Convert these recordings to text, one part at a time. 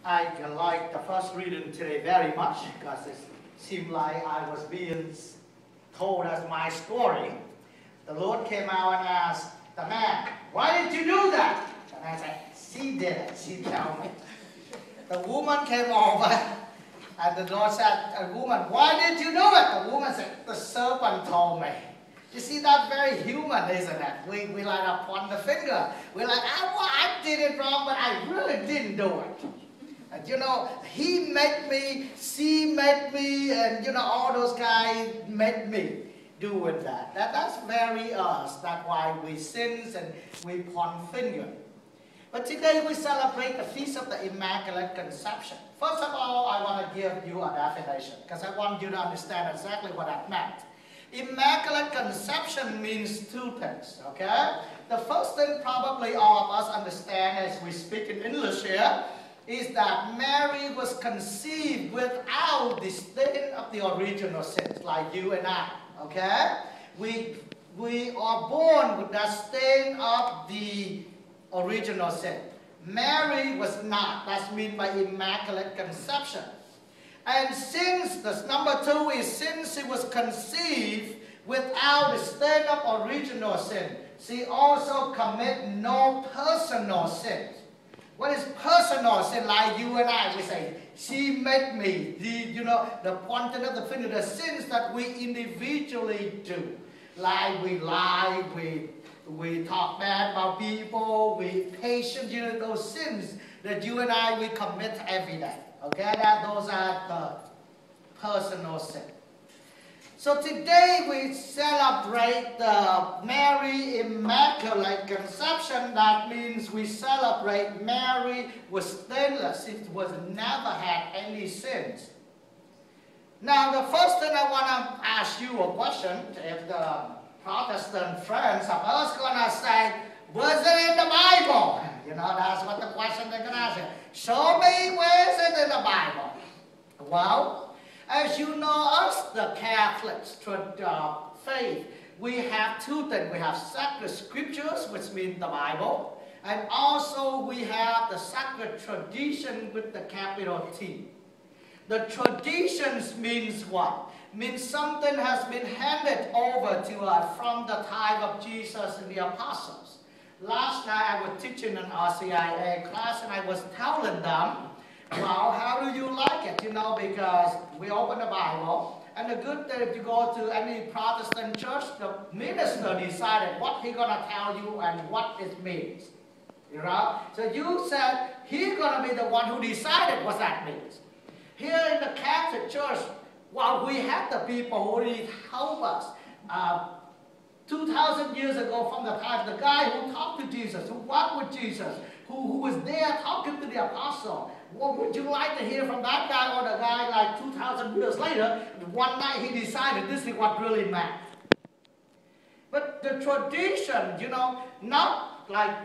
I like the first reading today very much because it seemed like I was being told as my story. The Lord came out and asked the man, "Why did you do that?" The man said, "She did it. She told me." The woman came over and the Lord said, "Woman, why did you do it?" The woman said, "The serpent told me." You see, that's very human, isn't it? We like to point the finger. We're like, I did it wrong, but I really didn't do it. And you know, he made me, she made me, and you know, all those guys made me doing that. That's very us. That's why we sin and we point finger. But today we celebrate the Feast of the Immaculate Conception. First of all, I want to give you a definition because I want you to understand exactly what that meant. Immaculate Conception means two things, okay? The first thing probably all of us understand as we speak in English here is that Mary was conceived without the stain of the original sins, like you and I, okay? We are born with that stain of the original sin. Mary was not. That's meant by Immaculate Conception. And since, the number two is since she was conceived without the stain of original sin, she also commit no personal sins. What is personal sin? Like you and I, we say, she made me. The pointing of the finger, the sins that we individually do. Like we lie, we talk bad about people, we patient, those sins that you and I, we commit every day. Okay, those are the personal sin. So today we celebrate the Mary Immaculate Conception. That means we celebrate Mary was stainless. It was never had any sins. Now the first thing I want to ask you a question. If the Protestant friends of us going to say, was it in the Bible? That's what the question they're going to ask you. Show me where is it in the Bible. Well, as you know, us, the Catholics, faith, we have two things. We have sacred scriptures, which means the Bible, and also we have the sacred tradition with the capital T. The traditions means what? Means something has been handed over to us from the time of Jesus and the apostles. Last night I was teaching an RCIA class and I was telling them, well, how do you like it? Because we open the Bible, and the good thing, if you go to any Protestant church, the minister decided what he's going to tell you and what it means. So you said he's going to be the one who decided what that means. Here in the Catholic Church, well, we have the people who really help us. 2,000 years ago from the time, the guy who talked to Jesus, who walked with Jesus, who was there talking to the apostle. Well, would you like to hear from that guy or the guy like 2,000 years later? One night he decided this is what really meant. But the tradition, not like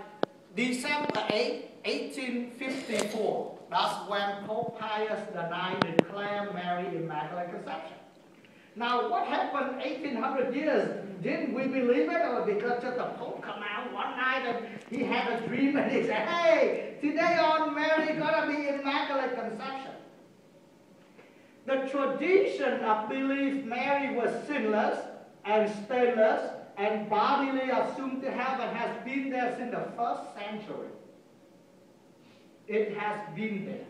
December 8, 1854. That's when Pope Pius IX declared Mary Immaculate Conception. Now, what happened 1,800 years? Didn't we believe it? Or because just the Pope come out one night and he had a dream and he said, hey, today on Mary gonna be Immaculate Conception. The tradition of belief Mary was sinless and stainless and bodily assumed to heaven has been there since the 1st century. It has been there.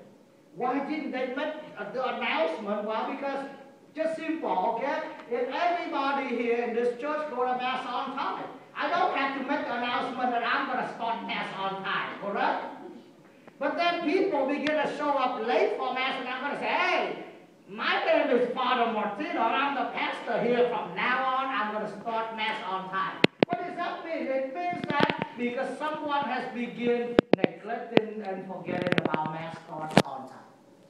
Why didn't they make the announcement? Well, because just simple, okay? If everybody here in this church go to Mass on time, I don't have to make the announcement that I'm going to start Mass on time, correct? But then people begin to show up late for Mass, and I'm going to say, hey, my name is Father Martino, and I'm the pastor here. From now on, I'm going to start Mass on time. What does that mean? It means that because someone has begun neglecting and forgetting about Mass start on time.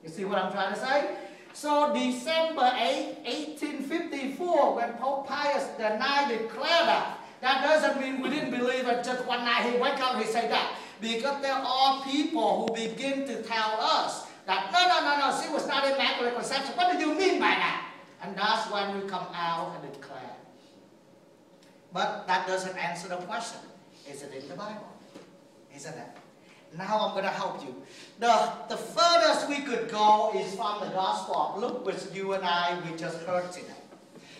You see what I'm trying to say? So December 8, 1854, when Pope Pius IX declared that, that doesn't mean we didn't believe it just one night he wake up and he said that. Because there are people who begin to tell us that, no, she was not Immaculate Conception. What do you mean by that? And that's when we come out and declare. But that doesn't answer the question. Is it in the Bible? Isn't it? Now I'm going to help you. The furthest we could go is from the Gospel of Luke, which you and we just heard today.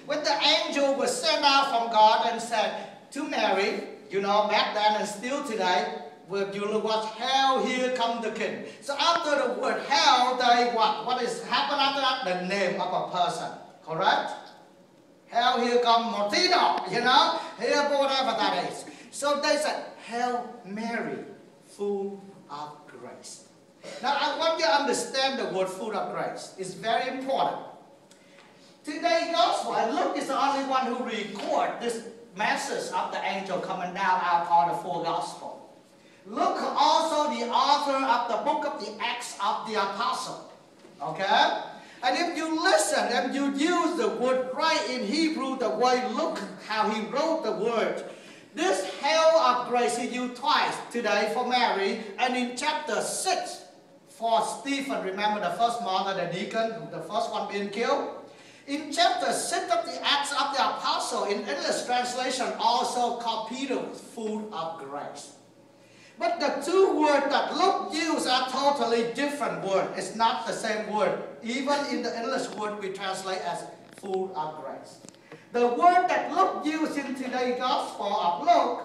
When the angel was sent out from God and said to Mary, you know, back then and still today, when you look what, hell, here come the king. So after the word hell, they what is happened after that? The name of a person, correct? Hell, here come Martino, you know, here, whatever that is. So they said, Hail Mary, full of grace. Now I want you to understand the word full of grace. It's very important. Today's gospel, and Luke is the only one who records this message of the angel coming down out of the full gospel. Luke also the author of the book of the Acts of the Apostle. Okay? And if you listen and you use the word right in Hebrew, the way Luke, how he wrote the word, this hail of grace he used twice today for Mary, and in chapter 6 for Stephen, remember the first martyr, the deacon, the first one being killed? In chapter 6 of the Acts of the Apostle, in English translation, also called Peter, full of grace. But the two words that Luke used are totally different words. It's not the same word. Even in the English word we translate as full of grace. The word that Luke used in today's Gospel of Luke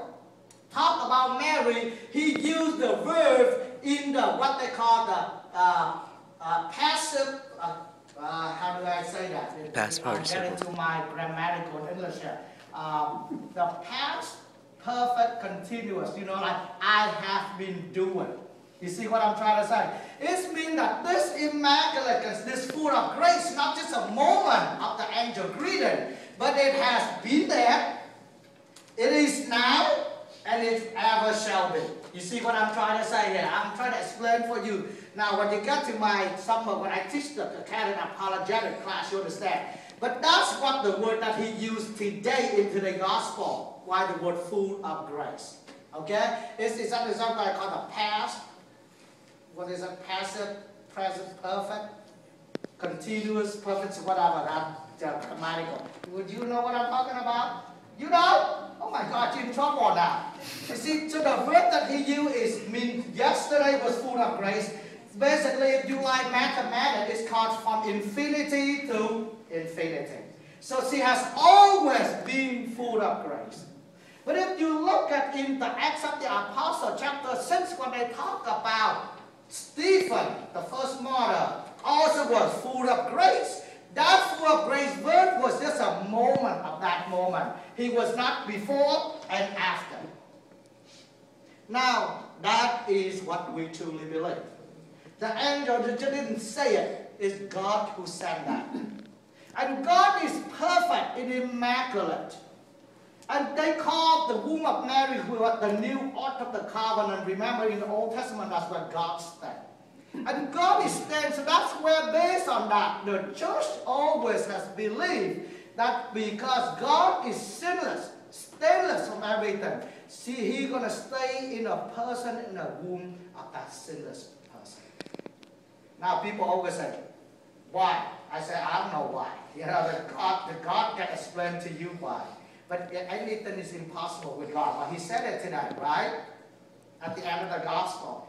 talk about Mary. He used the verb in the what they call the passive. How do I say that? Past participle. I'll get into my grammatical English here. The past perfect continuous. You know, like I have been doing. You see what I'm trying to say? It means that this immaculate, this full of grace, not just a moment of the angel greeting, but it has been there, it is now, and it ever shall be. You see what I'm trying to say here? I'm trying to explain for you. Now, when you get to my summer, when I teach the Catholic apologetic class, you understand. But that's what the word that he used today into the gospel. Why the word full of grace? Okay? It's something I call the past. What is it? Passive, present, perfect, continuous, perfect, whatever that grammatical. Would you know what I'm talking about? You know? Oh my God, you're in trouble now. You see, so the verb that he used is mean yesterday was full of grace. Basically, if you like mathematics, it's called from infinity to infinity. So she has always been full of grace. But if you look at in the Acts of the Apostle, chapter 6, when they talk about Stephen, the first martyr, also was full of grace. That full of grace word was just a moment of that moment. He was not before and after. Now, that is what we truly believe. The angel just didn't say it. It's God who said that. And God is perfect and immaculate. And they called the womb of Mary who was the new ark of the covenant. Remember in the Old Testament, that's where God stands. And God is standing, so that's where based on that, the church always has believed that because God is sinless, stainless from everything, see, He's going to stay in a person in the womb of that sinless person. Now people always say, why? I say, I don't know why. You know, the God can explain to you why. But anything is impossible with God. But He said it tonight, right? At the end of the gospel.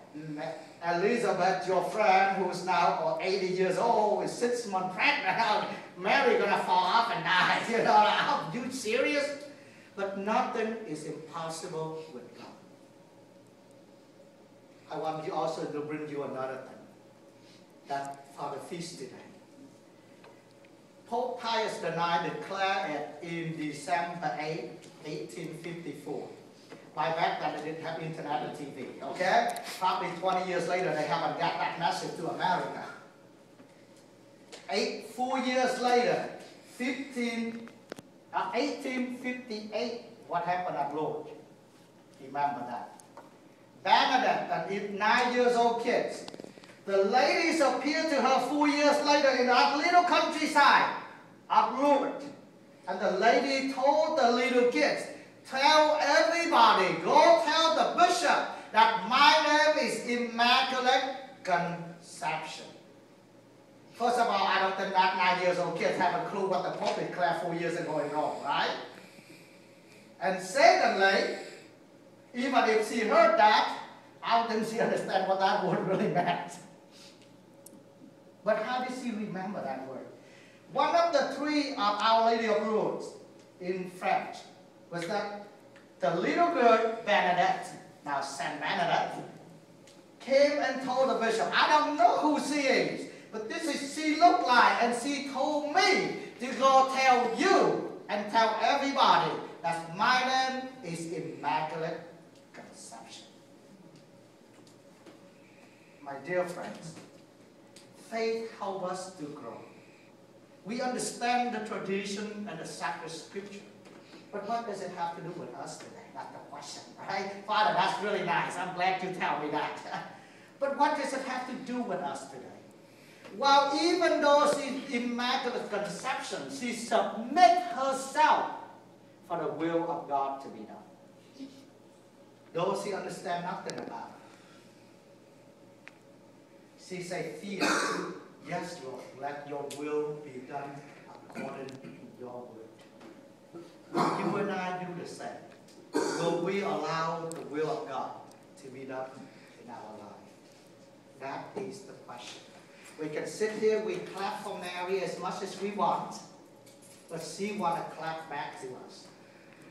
Elizabeth, your friend, who's now 80 years old, is 6 months pregnant. Mary gonna fall off and die. You know, are you serious? But nothing is impossible with God. I want you also to bring you another thing. That for the feast today. Pope Pius IX declared it in December 8, 1854. By back then, they didn't have internet and TV, okay? Probably 20 years later, they haven't got that message to America. 4 years later, 1858, what happened at Lourdes? Remember that. Bernadette and 9 years old kids. The ladies appeared to her 4 years later in that little countryside of Lourdes. And the lady told the little kids, tell everybody, go tell the bishop that my name is Immaculate Conception. First of all, I don't think that 9 years old kids have a clue what the Pope declared 4 years ago in Rome, right? And secondly, even if she heard that, How didn't she understand what that word really meant? But how did she remember that word? One of the three of Our Lady of Lourdes in French was that the little girl Bernadette, now Saint Bernadette, came and told the bishop, I don't know who she is, but this is she looked like, and she told me to go tell you and tell everybody that my name is Immaculate Conception. My dear friends, faith helps us to grow. We understand the tradition and the sacred scripture, but what does it have to do with us today? That's the question, right? Father, that's really nice. I'm glad you tell me that. But what does it have to do with us today? Well, even though she's Immaculate Conception, she submits herself for the will of God to be done. Though she understands nothing about it. She said, fear, yes, Lord, let your will be done according to your will. You and I do the same. Will we allow the will of God to be done in our life? That is the question. We can sit here, we clap for Mary as much as we want, but she wants to clap back to us.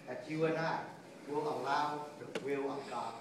That you and I will allow the will of God